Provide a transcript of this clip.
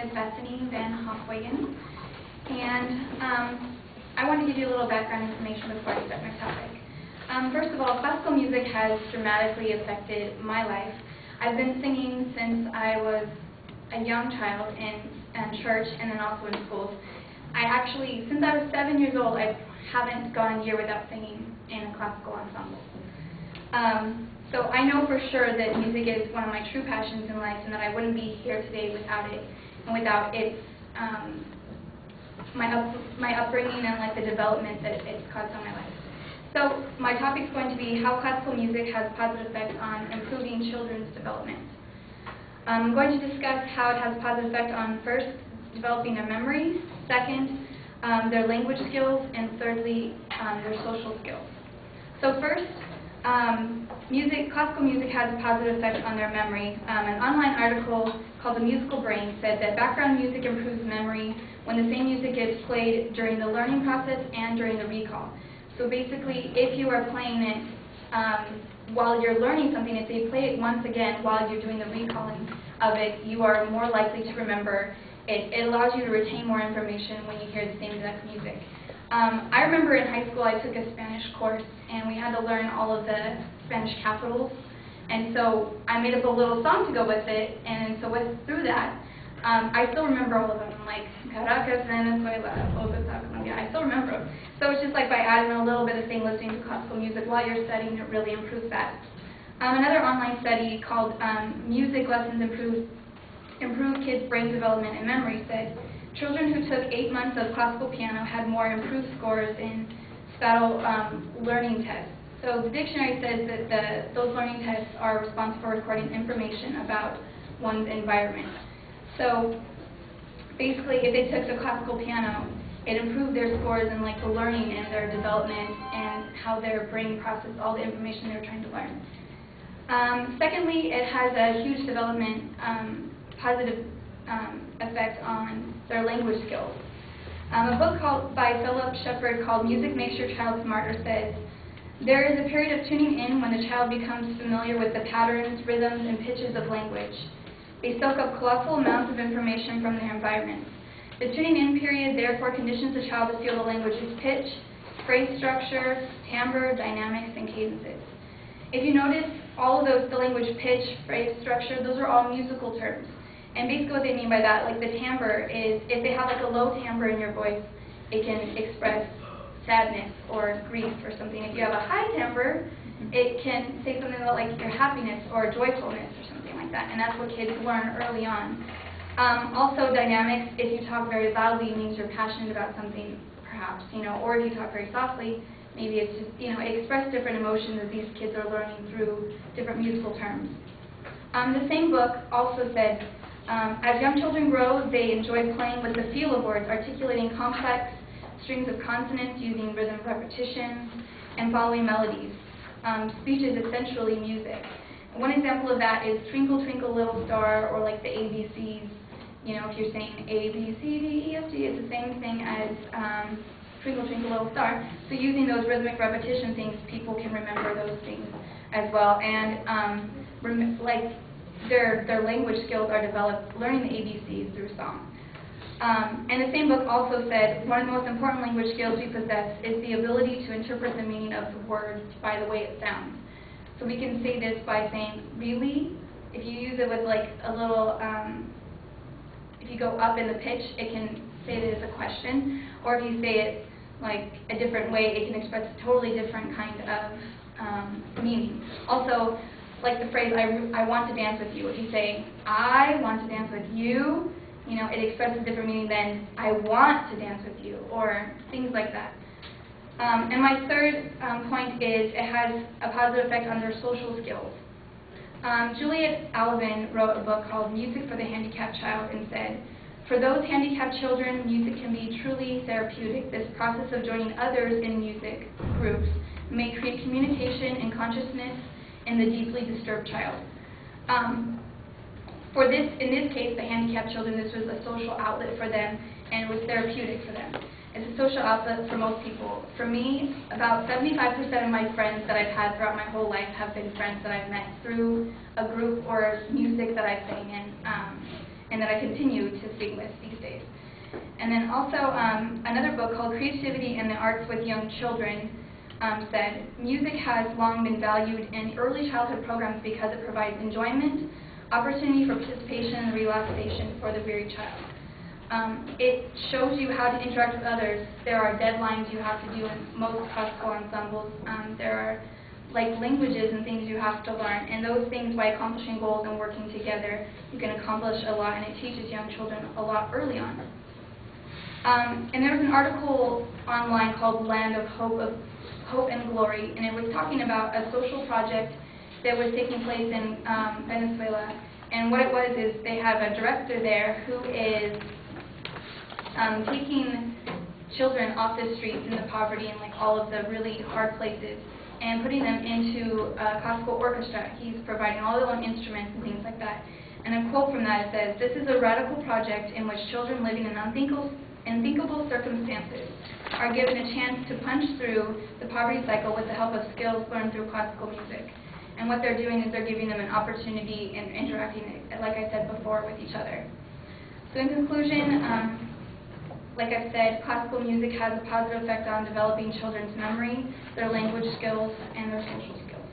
is Bethany and I want to give you a little background information before I start my topic. First of all, classical music has dramatically affected my life. I've been singing since I was a young child in church and then also in schools. Since I was 7 years old, I haven't gone a year without singing in a classical ensemble. So I know for sure that music is one of my true passions in life, and that I wouldn't be here today without it, and without its my upbringing and like the development that it's caused on my life. So my topic is going to be how classical music has a positive effect on improving children's development. I'm going to discuss how it has a positive effect on, first, developing their memory, second, their language skills, and thirdly, their social skills. So first, classical music has a positive effect on their memory. An online article called The Musical Brain said that background music improves memory when the same music is played during the learning process and during the recall. So basically, if you are playing it while you're learning something, if you play it once again while you're doing the recalling of it, you are more likely to remember. It allows you to retain more information when you hear the same exact music. I remember in high school I took a Spanish course, and we had to learn all of the Spanish capitals. And so I made up a little song to go with it, and so through that, I still remember all of them, like Caracas, Venezuela, Bogotá, Colombia. I still remember them. So it's just like by adding a little bit of thing, listening to classical music while you're studying, it really improves that. Another online study called Music Lessons Improve Kids' Brain Development and Memory said children who took 8 months of classical piano had more improved scores in spatial learning tests. So the dictionary says that those learning tests are responsible for recording information about one's environment. So basically, if they took the classical piano, it improved their scores in like the learning and their development and how their brain processed all the information they were trying to learn. Secondly, it has a huge development positive effect on their language skills. A book by Philip Shepard called Music Makes Your Child Smarter says, there is a period of tuning in when the child becomes familiar with the patterns, rhythms, and pitches of language. They soak up colossal amounts of information from their environment. The tuning in period therefore conditions the child to feel the language's pitch, phrase structure, timbre, dynamics, and cadences. If you notice, all of those, the language pitch, phrase structure, those are all musical terms. And basically what they mean by that, like the timbre is, if they have like a low timbre in your voice, it can express sadness or grief or something. If you have a high timbre, it can say something about like your happiness or joyfulness or something like that. And that's what kids learn early on. Also dynamics, if you talk very loudly, it means you're passionate about something, perhaps, or if you talk very softly, maybe it's just, it expresses different emotions that these kids are learning through different musical terms. The same book also said, as young children grow, they enjoy playing with the feel of words, articulating complex strings of consonants using rhythm repetition and following melodies. Speech is essentially music. One example of that is Twinkle, Twinkle, Little Star, or like the ABCs. If you're saying A, B, C, D, E, F, G, it's the same thing as Twinkle, Twinkle, Little Star. So using those rhythmic repetition things, people can remember those things as well. And their language skills are developed learning the ABCs through song. And the same book also said one of the most important language skills we possess is the ability to interpret the meaning of the words by the way it sounds. So we can say this by saying, really? If you use it with like a little, if you go up in the pitch, it can say it as a question. Or if you say it like a different way, it can express a totally different kind of meaning. Also, like the phrase, I want to dance with you. If you say, I want to dance with you, it expresses a different meaning than I want to dance with you, or things like that. And my third point is it has a positive effect on their social skills. Juliet Alvin wrote a book called Music for the Handicapped Child and said, for those handicapped children, music can be truly therapeutic. This process of joining others in music groups may create communication and consciousness in the deeply disturbed child. In this case, the handicapped children, this was a social outlet for them, and it was therapeutic for them. It's a social outlet for most people. For me, about 75% of my friends that I've had throughout my whole life have been friends that I've met through a group or music that I sang in. and that I continue to sing with these days. And then also another book called Creativity and the Arts with Young Children said, music has long been valued in early childhood programs because it provides enjoyment, opportunity for participation, and relaxation for the very child. It shows you how to interact with others. There are deadlines you have to do in most classical ensembles. There are languages and things you have to learn, and those things, by accomplishing goals and working together, you can accomplish a lot, and it teaches young children a lot early on. And there was an article online called Land of Hope and Glory, and it was talking about a social project that was taking place in Venezuela. And what it was is they have a director there who is taking children off the streets in the poverty and all of the really hard places and putting them into a classical orchestra. He's providing all their own instruments and things like that. And a quote from that says, "This is a radical project in which children living in unthinkable circumstances are given a chance to punch through the poverty cycle with the help of skills learned through classical music." And what they're doing is they're giving them an opportunity and interacting, like I said before, with each other. So in conclusion, like I've said, classical music has a positive effect on developing children's memory, their language skills, and their social skills.